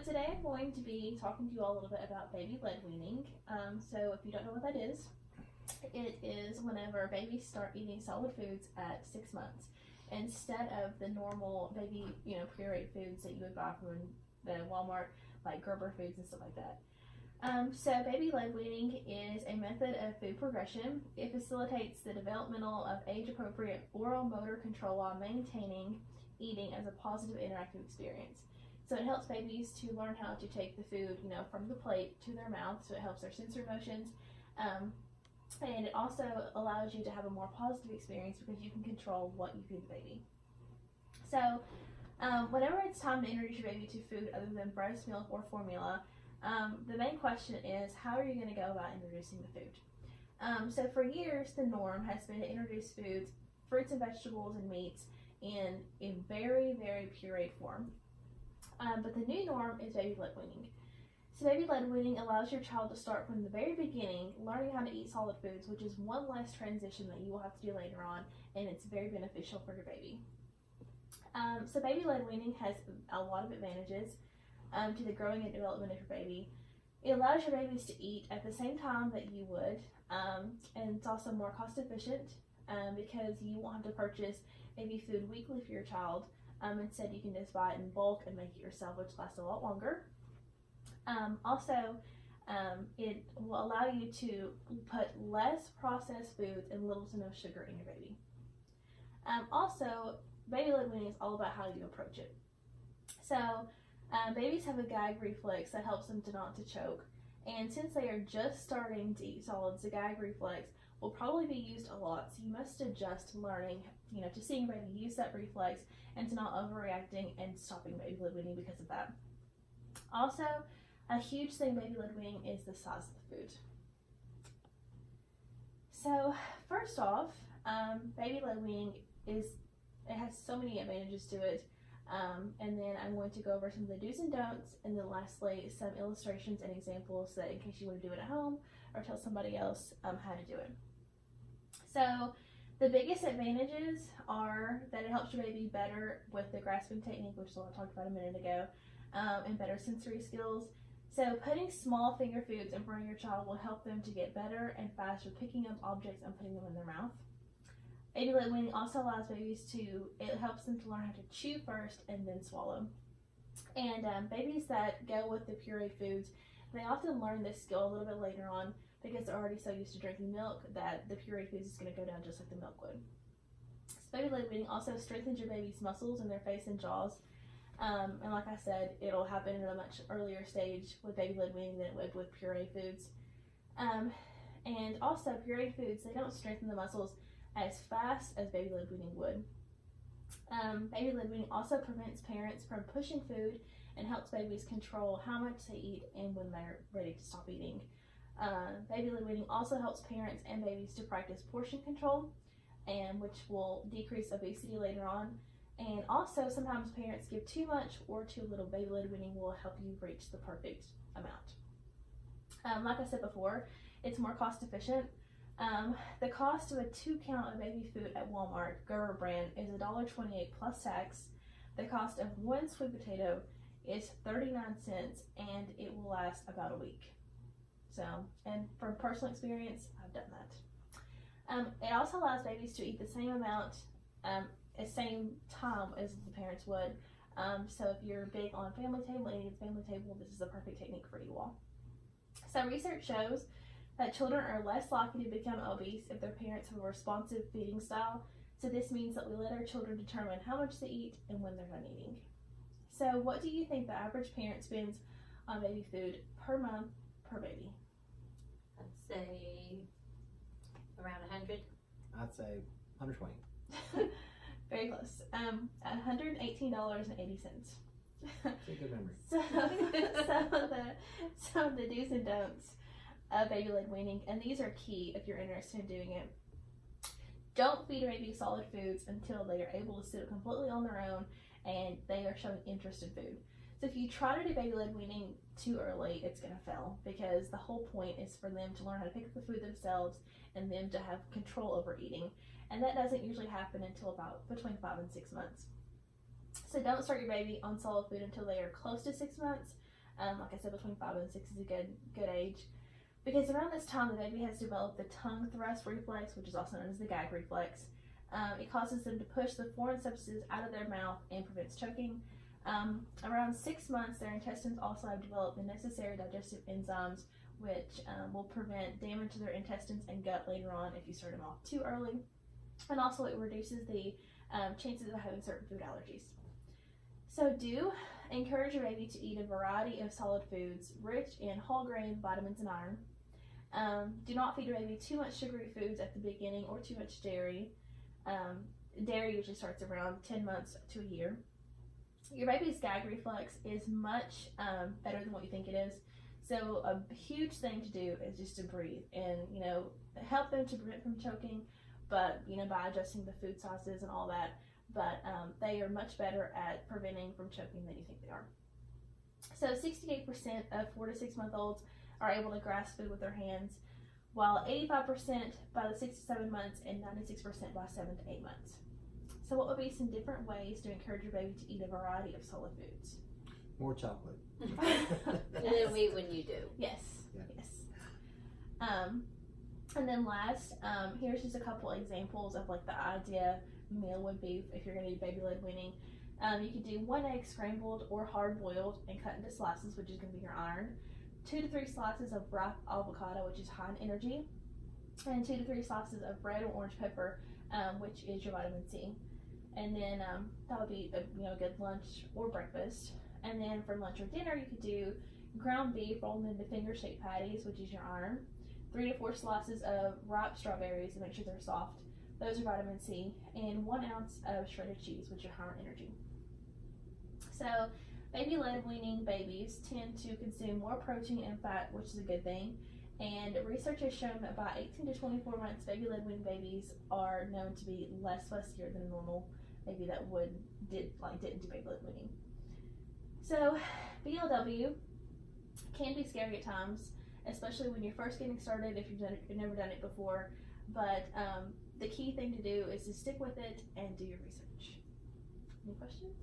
today I'm going to be talking to you all a little bit about baby-led weaning. So if you don't know what that is, it is whenever babies start eating solid foods at 6 months instead of the normal baby, pureed foods that you would buy from the Walmart, like Gerber foods and stuff like that. So baby-led weaning is a method of food progression. It facilitates the developmental of age-appropriate oral motor control while maintaining eating as a positive interactive experience. So it helps babies to learn how to take the food, from the plate to their mouth. So it helps their sensory motions. And it also allows you to have a more positive experience because you can control what you feed the baby. So whenever it's time to introduce your baby to food other than breast milk or formula, the main question is, how are you going to go about introducing the food? So for years, the norm has been to introduce foods, fruits and vegetables and meats in a very, very pureed form. But the new norm is baby-led weaning. So baby-led weaning allows your child to start from the very beginning, learning how to eat solid foods, which is one less transition that you will have to do later on, and it's very beneficial for your baby. So baby-led weaning has a lot of advantages to the growing and development of your baby. It allows your babies to eat at the same time that you would, and it's also more cost efficient because you won't have to purchase baby food weekly for your child. Instead, you can just buy it in bulk and make it yourself, which lasts a lot longer. It will allow you to put less processed foods and little to no sugar in your baby. Baby-led weaning is all about how you approach it. So, babies have a gag reflex that helps them not to choke. And since they are just starting to eat solids, the gag reflex will probably be used a lot. So you must adjust learning, to seeing your baby use that reflex and to not overreacting and stopping baby-led weaning because of that. Also, a huge thing baby-led weaning is the size of the food. So first off, baby-led weaning it has so many advantages to it. And then I'm going to go over some of the do's and don'ts, and then lastly some illustrations and examples that in case you want to do it at home or tell somebody else how to do it. So the biggest advantages are that it helps your baby better with the grasping technique, which is what I talked about a minute ago, and better sensory skills. So putting small finger foods in front of your child will help them to get better and faster picking up objects and putting them in their mouth. Baby-led weaning also allows babies it helps them to learn how to chew first and then swallow. And babies that go with the pureed foods, they often learn this skill a little bit later on because they're already so used to drinking milk that the pureed foods is going to go down just like the milk would. So baby-led weaning also strengthens your baby's muscles in their face and jaws. And like I said, it'll happen at a much earlier stage with baby-led weaning than it would with pureed foods. And also pureed foods, they don't strengthen the muscles as fast as baby-led weaning would. Baby-led weaning also prevents parents from pushing food and helps babies control how much they eat and when they're ready to stop eating. Baby-led weaning also helps parents and babies to practice portion control, and which will decrease obesity later on. And also sometimes parents give too much or too little. Baby-led weaning will help you reach the perfect amount. Like I said before, it's more cost efficient. The cost of a 2-count of baby food at Walmart, Gerber brand, is $1.28 plus tax. The cost of one sweet potato is 39 cents, and it will last about a week. So, and from personal experience, I've done that. It also allows babies to eat the same amount at same time as the parents would. So if you're big on family table, eating at the family table, this is a perfect technique for you all. So research shows that children are less likely to become obese if their parents have a responsive feeding style. So this means that we let our children determine how much they eat and when they're done eating. So what do you think the average parent spends on baby food per month per baby? I'd say around 100. I'd say 120. Very close. $118.80. It's a good memory. Some of the do's and don'ts of baby-led weaning, and these are key if you're interested in doing it. Don't feed a baby solid foods until they are able to sit completely on their own and they are showing interest in food. So if you try to do baby-led weaning too early, it's going to fail because the whole point is for them to learn how to pick up the food themselves and them to have control over eating. And that doesn't usually happen until about between 5 and 6 months. So don't start your baby on solid food until they are close to 6 months. Like I said, between 5 and 6 is a good age. Because around this time, the baby has developed the tongue thrust reflex, which is also known as the gag reflex. It causes them to push the foreign substances out of their mouth and prevents choking. Around 6 months, their intestines also have developed the necessary digestive enzymes, which will prevent damage to their intestines and gut later on if you start them off too early. And also, it reduces the chances of having certain food allergies. So do encourage your baby to eat a variety of solid foods rich in whole grain, vitamins, and iron. Do not feed your baby too much sugary foods at the beginning or too much dairy. Dairy usually starts around 10 months to a year. Your baby's gag reflex is much better than what you think it is. So a huge thing to do is just to breathe and, help them to prevent from choking, but, by adjusting the food sauces and all that. But they are much better at preventing from choking than you think they are. So 68% of 4 to 6 month olds are able to grasp food with their hands, while 85% by the 6 to 7 months and 96% by 7 to 8 months. So what would be some different ways to encourage your baby to eat a variety of solid foods? More chocolate. And then eat when you do. Yes. Yeah. Yes. And then last, here's just a couple examples of like the idea meal would be if you're going to do baby-led weaning. You could do 1 egg scrambled or hard-boiled and cut into slices, which is going to be your iron. 2 to 3 slices of ripe avocado, which is high in energy. And 2 to 3 slices of red or orange pepper, which is your vitamin C. And then that would be a good lunch or breakfast. And then for lunch or dinner, you could do ground beef rolled into finger-shaped patties, which is your iron. 3 to 4 slices of ripe strawberries to make sure they're soft. Those are vitamin C. And 1 ounce of shredded cheese, which is high in energy. So baby-led weaning babies tend to consume more protein and fat, which is a good thing. And research has shown that by 18 to 24 months, baby-led weaning babies are known to be less fussier than a normal baby that didn't do baby-led weaning. So BLW can be scary at times, especially when you're first getting started if you've never done it before. But the key thing to do is to stick with it and do your research. Any questions?